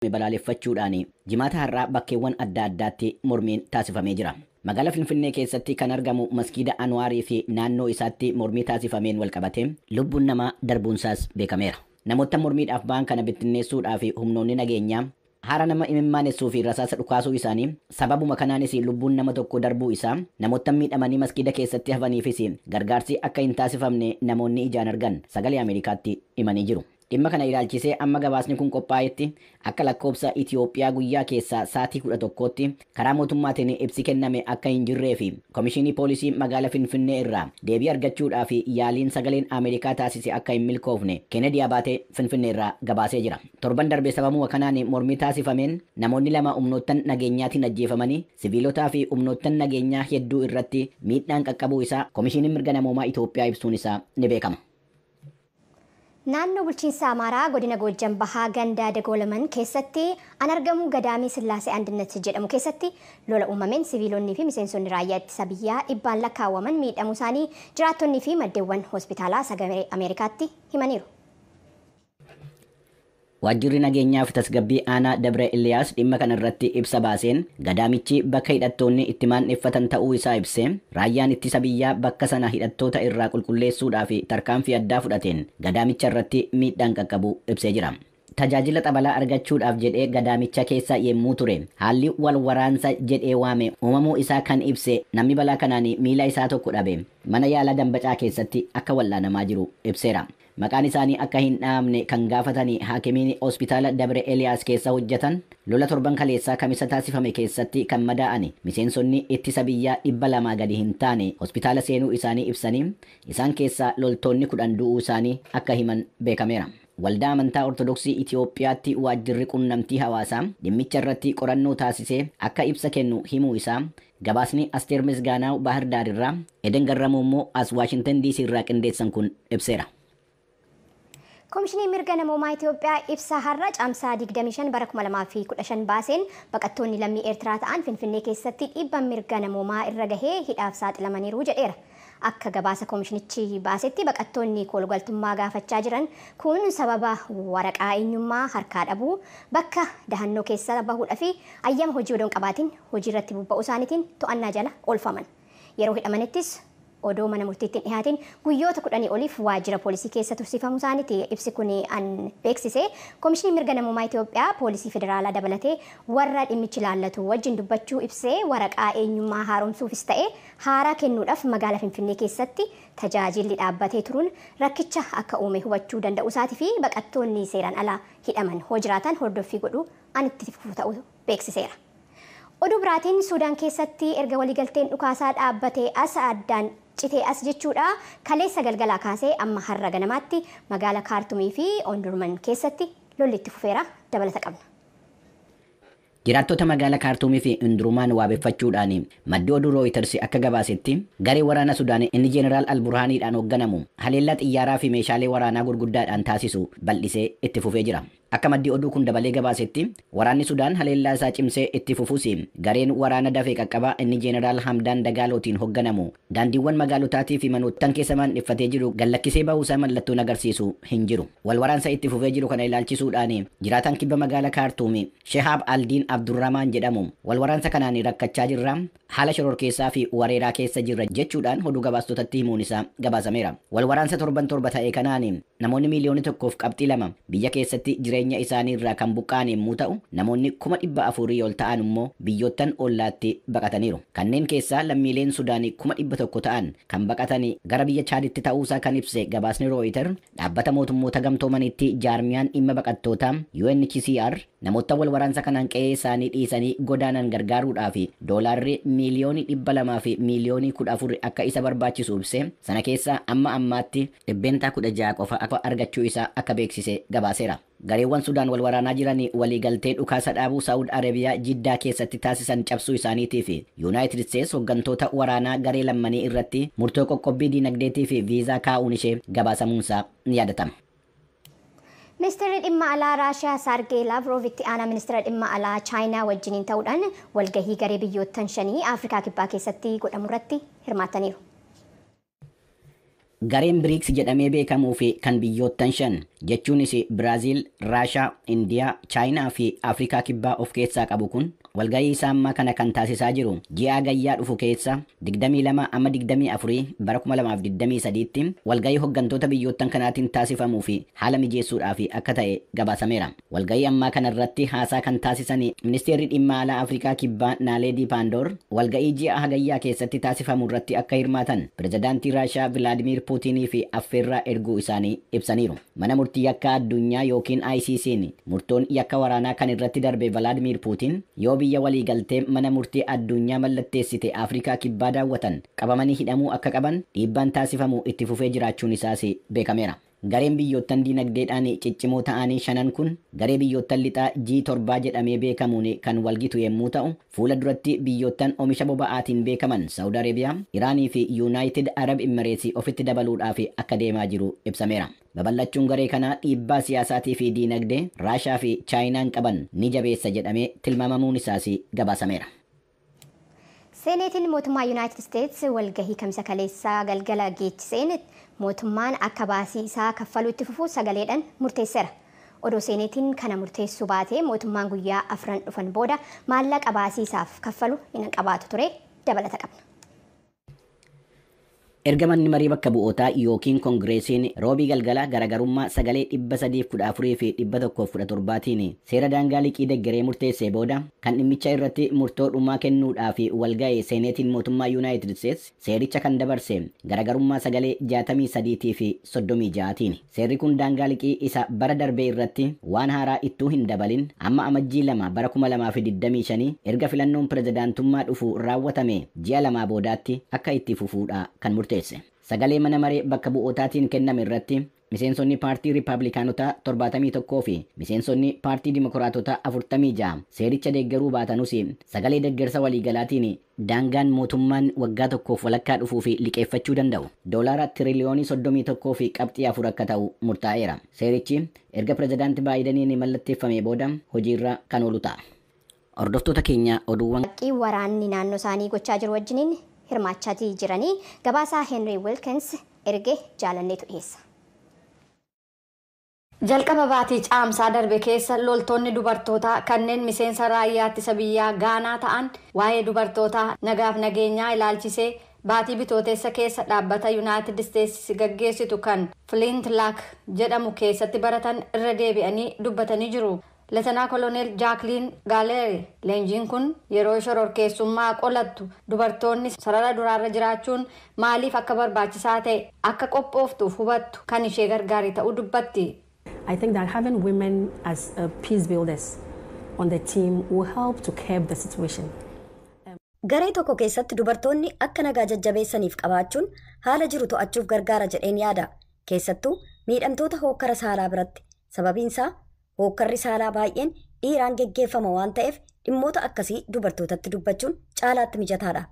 balaaleffachuudhaan jimaata har'aa bakkeewwan adda addaatti mormiin taasifamee jira. Magaalaa Finfinnee keessatti kan argamu Masgiida Anwaarii fi naannoo isaatti mormii taasifameen walqabate lubbuun namaa darbuunsaas beekameera. Namoota mormiidhaaf ba'an kana bittinneessuudhaaf humnoonni nageenyaa haara nama imimmaaneessuu fi rasaasa dhukaasuu isaanii sababuma kanaanis lubbuun nama tokko darbuu isaa namoota miidhamanii masgiida keessatti hafaniifis gargaarsi akka hin taasifamne namoonni ijaan argan sagalee Ameerikaatti himanii jiru. Dhimma kana ilaalchisee amma gabaasni kun qophaa'etti akka lakkoobsa Itiyoophiyaa guyyaa keessaa sa'aatii 11tti karaa mootummaatiin ibsi kenname akka hin jirree fi Komishinii Poolisii magaalaa Finfinnee irraa deebii argachuudhaaf yaaliin sagaleen Ameerikaa taasise akka hin milkoofne Kennedy Abaatee Finfinnee irraa gabaasee jira. Torban darbe sababuma kanaan mormii taasifameen namoonni lama humnoottan nageenyaatiin ajjeefamanii siviilotaa fi humnoottan nageenyaa hedduu irratti miidhaan qaqqabuu isaa Komishiniin mirga namoomaa Itiyoophiyaa ibsuun isaa ni beekama. Naannoo bulchiinsa Amaaraa godina Goojjam Bahaa gandaa Dagoolaman keessatti an argamu Gadaamii Sillaasee Andinnat jedhamu keessatti lola uumameen siviilonni fi miseensonni raayyaa ittisa biyyaa dhibbaan lakkaawwaman miidhamuu isaanii jiraattonnii fi maddeewwan hospitaalaa sagalee Ameerikaatti himaniiru. Waajjirri nageenyaa fi tasgabbii aanaa Dabre Iliyaas dhimma kana irratti ibsa baaseen Gadaamichi bakka hidhattoonni itti maandheffatan ta'uu isaa ibsee raayyaan ittisa biyyaa bakka sana hidhattoota irraa qulqulleessuudhaaf tarkaanfii addaa fudhateen Gadaamicha irratti miidhaan qaqqabu ibsee jira. Tajaajila xabalaa argachuudhaaf jedhee Gadaamicha keessa yemmuu ture haalli wal waraansa jedhee waame uumamuu isaa kan ibse namni balaa kanaan miila isaa tokko dhabe mana yaalaa Dambacaa keessatti akka wallaanamaa jiru ibseera. Maqaan isaanii akka hin dhaamne kan gaafatanii haakimiin hospitaala Dabre Eliyaas keessa hojjetan lola torban kaleessaa kamisa taasifame keessatti kan madaa'ani miseensonni ittisa biyyaa 200 gadi hin taane hospitaala seenuu isaanii ibsanii isaan keessaa loltoonni 10 du'uu isaanii akka himan beekameera. Waldaa amantaa Ortodoksii Itiyoophiyaatti waajjirri qunnamtii hawaasaa dhimmicha irratti qorannoo taasisee akka ibsa kennu himuu isaa gabaasni Asteer Misgaanaaw Bahar Daar irraa Eden Garramuu immoo as Waashingtan DC irraa qindeessan kun ibseera. Komishinii mirga namoomaa Itiyoophiyaa ibsa har'a caamsaa 25 bara 2015 baaseen baqattoonni lammii Eertiraa ta'an Finfinnee keessatti dhiibbaan mirga namoomaa irra gahee hidhaaf saaxilamaniiru jedheera. Akka gabaasa komishinichi baasetti baqattoonni koolgaltummaa gaafachaa jiran kun sababa waraqaa eenyummaa harkaa dhabuu bakka dahannoo keessa bahuudhaa fi ayyama hojii odoon qabaatiin hojii irratti bobba'uu isaaniitiin to'annaa jala oolfaman. Yeroo hidhamanittis odoo mana murtiitti dhiyaatiin guyyoota 10 oliif waajjira poolisii keessa tursiifamuu isaaniiti ibsi kun an beeksise. Komishinii mirga namoomaa Itiyoophiyaa poolisii federaalaa dabalatee warra dhimmichi ilaallatu wajjin dubbachuu ibsee waraqaa eenyummaa haaromsuufis ta'ee haaraa kennuudhaaf magaalaa Finfinnee keessatti tajaajilli dhaabbatee turuun rakkicha akka uume hubachuu danda'u isaatii fi baqattoonni seeraan alaa hidhaman hoo jiraatan hordoffii godhuu an itti fufuu ta'uu beeksiseera. Oduu biraatiin Suudaan keessatti erga waliigalteen dhukaasaa dhaabbatee as addaan citee as jechuudha kaleessa galgalaa kaasee amma har'a ganamaatti magaalaa Kaartumii fi Omdurman keessatti lolli itti fufeera dabalata qabna. Jiraattota magaalaa Kaartumii fi Omdurman waabeffachuudhaan maddi oduu Reuters akka gabaasetti garee waraana Sudaan inni Jeneraal Alburhaaniidhaan hoogganamu haleellaa xiyyaaraa fi meeshaalee waraanaa gurguddaadhaan taasisu bal'isee itti fufee jira. Akka maddi oduu kun dabalee gabaasetti waraanni Sudaan haleellaa isaa cimsee itti fufuusi gareen waraana dafee qaqqabaa inni Jeneraal Hamdaan Dagaalootiin hoogganamu daandiiwwan magaalotaatii fi manoottan keessa maandheffatee jiru gallakkisee bahuusaa mallattoon agarsiisu hin jiru. Wal waraansa itti fufee jiru kana ilaalchisuudhaan jiraataan kibba magaalaa Kaartuum Shehaab Aldiin Abdurrahmaan jedhamu wal waraansa kanaan rakkachaa jirra haala shororkeessaa fi wareeraa keessa jirra jechuudhaan oduu gabaastotatti himuun isaa gabaasameera. Wal waraansa torban ta'e kanaan namoonni miliyoona 1.2 biyya keessatti jireenya isaanii irraa kan buqqaan yommuu ta'u namoonni 400,000 ol ta'an immoo biyyoottan ollaatti baqataniiru. Kanneen keessaa lammiileen Sudaanii 100,000 ta'an kan baqatanii gara biyya Chaaditti ta'uusaa kan ibse gabaasni Reuters dhaabbata mootummoota gamtoomanitti jaarmiyaan dhimma baqattootaa UNHCR namoota wal waraansa kanaan qe'ee isaanii dhiisanii godaanan gargaaruudhaaf doolaarri miliyoonii 200 fi miliyoonii 14 akka isa barbaachisu ibse sana keessaa amma ammaatti 16 qofa akka argachuu isaa akka beeksise gabaaseera. Gareewwan Sudaan wal waraanaa jiran waliigaltee dhukaasa dhaabuu Saawud Arabiyaa Jiddaa keessatti taasisan cabsuu isaaniitii fi Yuunaayitid Isteets hooggantoota waraanaa garee lammanii irratti murtoo qoqqobbii diinagdeetii fi viizaa kaa'uun ishee gabaasamuunsaa ni yaadatama. Ministeerri dhimma alaa Raashiyaa Saargee Laavrov itti aanaa ministeera dhimma alaa Chaayinaa wajjiniin ta'uudhaan walgahii garee biyyoottan 5 Afrikaa kibbaa keessatti godhamu irratti hirmaataniiru. Gareen BRICS jedhamee beekamuu fi kan biyyoottan shan jechuunis Biraaziil, Raashaa, Indiyaa, Chaayinaa fi Afrikaa Kibbaa of keessaa qabu kun walgahii isaa ammaa kana kan taasisaa jiru ji'a gayyaa dhufu keessa 22 amma 24 bara 2023tti walgahii hooggantoota biyyoottan kanaatiin taasifamuu fi haala mijeessuudhaaf akka ta'e gabaasameera. Walgahii ammaa kana irratti haasaa kan taasisan ministeerri dhimma alaa Afrikaa Kibbaa Naaleedii Paandoor walgahii ji'a hagayyaa keessatti taasifamu irratti akka hirmaatan pirezidaantii Raashaa Vilaadimiir Puutinii fi affeerraa erguu isaanii ibsaniiru. Mana murtii yakka addunyaa yookiin ICC'n murtoon yakka waraanaa kan irratti darbe Vilaadimiir Puutin yoo biyya walii galtee mana murtii addunyaa mallatteessite Afrikaa Kibbaa daawwatan qabamanii hidhamuu akka qaban dhiibbaan taasifamu itti fufee jiraachuun isaas beekameera. Gareen biyyoottan dinagdeedhaan ciccimoo ta'anii shanan kun garee biyyoottan lixaa G7 jedhamee beekamuun kan walgitu yommuu ta'u, fuula duratti biyyoottan oomisha boba'aatiin beekaman Saawud Arabiyaa, Iraanii fi Yuunaayitid Arab Imireetsii ofitti dabaluudhaaf akka deemaa jiru ibsameera. Babal'achuun garee kanaa dhiibbaa siyaasaatii fi dinagdee Raashaa fi Chaayinaan qaban ni jabeessa jedhamee tilmaamamuun isaas gabaasameera. Seneetiin mootummaa Yuunaayitid Isteets walgahii kamisa kaleessaa galgala geechiseen mootummaan akka baasii isaa kaffaluu itti fufuu sagaleedhaan murteesseera. Odoo Seneetiin kana murteessuu baatee mootummaan guyyaa 4 dhufan booda maallaqa baasii isaaf kaffalu hin qabaatu ture. Dabalata qabna. Erga manni marii bakka bu'ootaa yookiin koongireesiin roobii galgala garagarummaa sagalee 314 fi 117tiin seera daangaa liqii deggeree murteessee booda kan dhimmicha irratti murtoo dhumaa kennuudhaaf walga'e Seneetiin mootummaa Yuunaayitid Isteets seericha kan dabarse garagarummaa sagalee 63 fi 36tiin. Seerri kun daangaa liqii isa bara darbee irratti waan haaraa ittuu hin dabalin amma amajjii 2 bara 2025 erga filannoon pirezidaantummaa dhufu raawwatame ji'a 2 boodaatti akka itti fufuudha kan murteesse. Sagalee mana maree bakka bu'ootaatiin kenname irratti miseensonni paartii Riippaabilikaanotaa 71 fi miseensonni paartii Dimokiraatotaa 46 seericha deeggaruu baatanuus sagalee deeggarsa waliigalaatiin daangaan mootummaan waggaa tokkoof walakkaa dhufuu fi liqeeffachuu danda'u doolaara tiriliyoonii 31 fi qabxii 4 akka ta'u murtaa'eera. Seerichi erga pirezidaanti Baayidaniin mallatteeffame booda hojiirra kan oolu ta'a. Hordoftoota keenya oduuwwan waraanni naannoo isaanii gochaa jiru wajjiniin hirmaachaatii jiranii gabaasaa Henry Wilkins erge jaalanneetu dhiyeessa. Jalqaba baatii caamsaa darbe keessa loltoonni dubartootaa kanneen miseensa raayyaa ittisa biyyaa Gaanaa ta'an waa'ee dubartootaa nagaaf nageenyaa ilaalchisee baatii bitooteessa keessa dhaabbata Yuunaayitid Isteets gaggeessitu kan Flint Laak jedhamu keessatti baratan irra deebi'anii dubbatanii jiru. Leetanaa Koloneel Jaakliin Gaaleeri leenjiin kun yeroo shororkeessummaa qolattu dubartoonni sarara duraarra jiraachuun maaliif akka barbaachisaa ta'e akka qophooftuuf hubattu kan ishee gargaari ta'uu dubbatti. I think that having women as peace builders on the team will help to curb the situation. Garee tokko keessatti dubartoonni akka nagaa jajjabeessaniif qabaachuun haala jiru to'achuuf gargaara jedheen yaada. Keessattuu miidhamtoota hookkara saalaa biratti. Sababiin isaa hookkarri saalaa baay'een dhiiraan geggeeffama waan ta'eef dhimmoota akkasii dubartootatti dubbachuun caalaatti mijataadha.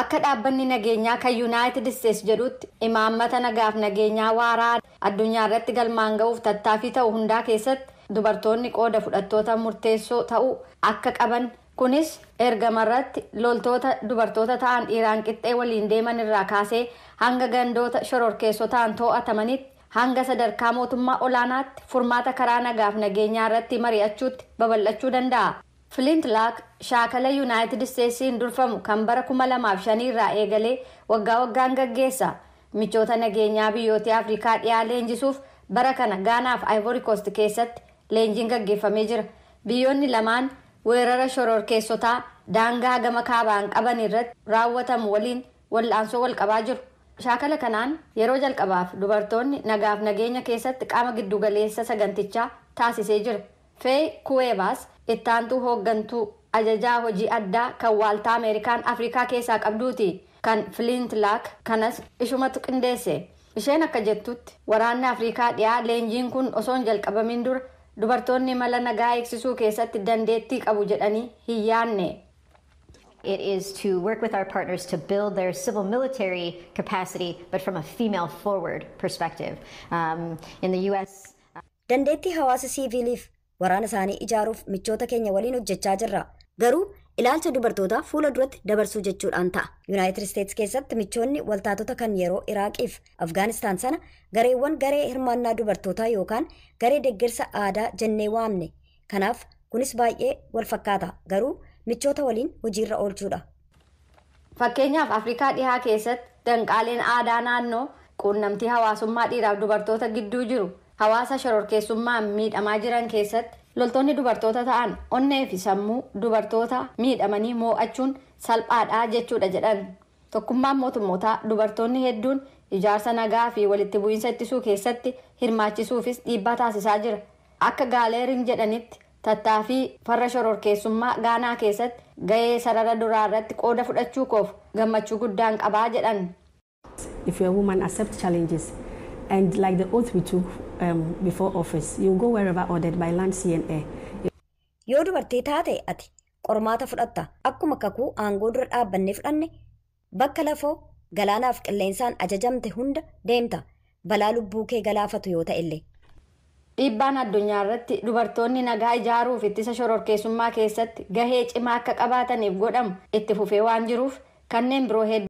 Akka dhaabbanni nageenyaa kan Yuunaayitid Isteets jedhutti imaammata nagaaf nageenyaa waaraa addunyaa irratti galmaan ga'uuf tattaaffii ta'u hundaa keessatti dubartoonni qooda fudhattoota murteessoo ta'uu akka qaban kunis ergamarratti loltoota dubartoota ta'an dhiiraan qixxee waliin deeman irraa kaasee hanga gandoota shororkeessotaan to'atamanitti hanga sadarkaa mootummaa olaanaatti furmaata karaa nagaaf nageenyaa irratti mari'achuutti babal'achuu danda'a. Flint Laak shaakala Yuunaayitid Isteetsiin durfamu kan bara 2005 irraa eegalee waggaa waggaan gaggeessa. Michoota nageenyaa biyyoota Afrikaa dhiyaa leenjisuuf bara kana Gaanaa fi Ivory Coast keessatti leenjiin gaggeeffamee jira. Biyyoonni lamaan weerara shororkeessotaa daangaa gama kaabaan qaban irratti raawwatamu waliin wal'aansoo wal qabaa jiru. Shaakala kanaan yeroo jalqabaaf dubartoonni nagaaf nageenya keessatti qaama giddugaleessa sagantichaa taasisee jira. Fee Kuweebaas ittaantuu hooggantuu ajajaa hojii addaa kan waaltaa Ameerikaan Afrikaa keessaa qabduuti. Kan Flint Laak kanas ishumatu qindeesse. Isheen akka jettutti waraanni Afrikaa dhiyaa leenjiin kun osoo hin jalqabamin dura dubartoonni mala nagaa eegsisuu keessatti dandeettii qabu jedhanii hin yaanne. It is to work with our partners to build their civil military capacity, but from a female forward perspective. In the US, dandeettii hawaasa siviiliif waraana isaanii ijaaruuf michoota keenya waliin hojjechaa jirra. Garuu ilaalcha dubartootaa fuula duratti dabarsuu jechuudhaan ta'a. Yuunaayitid Isteetsi keessatti michoonni waltaatota kan yeroo Iraaqiif Afgaanistaan sana gareewwan garee hirmaannaa dubartootaa yookaan garee deeggarsa aadaa jennee waamne. Kanaaf kunis baay'ee wal fakkaata garuu michoota waliin hojiirra oolchuudha. Fakkeenyaaf Afrikaa dhihaa keessatti danqaaleen aadaa naannoo quunnamtii hawaasummaa dhiiraaf dubartoota gidduu jiru hawaasa shororkeessummaan miidhamaa jiran keessatti loltoonni dubartoota ta'an onnee fi sammuu dubartoota miidhamanii moo'achuun salphaadhaa jechuudha jedhan. Tokkummaan mootummootaa dubartoonni hedduun ijaarsa nagaa fi walitti bu'iinsa ittisuu keessatti hirmaachisuufis dhiibbaa taasisaa jira. Akka gaaleeriin jedhanitti tattaaffii farra shororkeessummaa Gaanaa keessatti gahee sarara duraa irratti qooda fudhachuu koof gammachuu guddaan qabaa jedhan. If you're a woman, accept challenges. And like the oath we took before office, you go wherever ordered by land, sea and air. Yoo dubartii taate ati qormaata fudhatta akkuma kakuu aangoo dura dhaabbannee fudhanne bakka lafoo galaanaaf qilleensaan ajajamte hunda deemta balaa lubbuu kee galaafatu yoo ta'e illee. Dhiibbaan addunyaa irratti dubartoonni nagaa ijaaruuf ittisa shororkeessummaa keessatti gahee cimaa akka qabaataniif godhamu itti fufee waan jiruuf kanneen biroo hedduu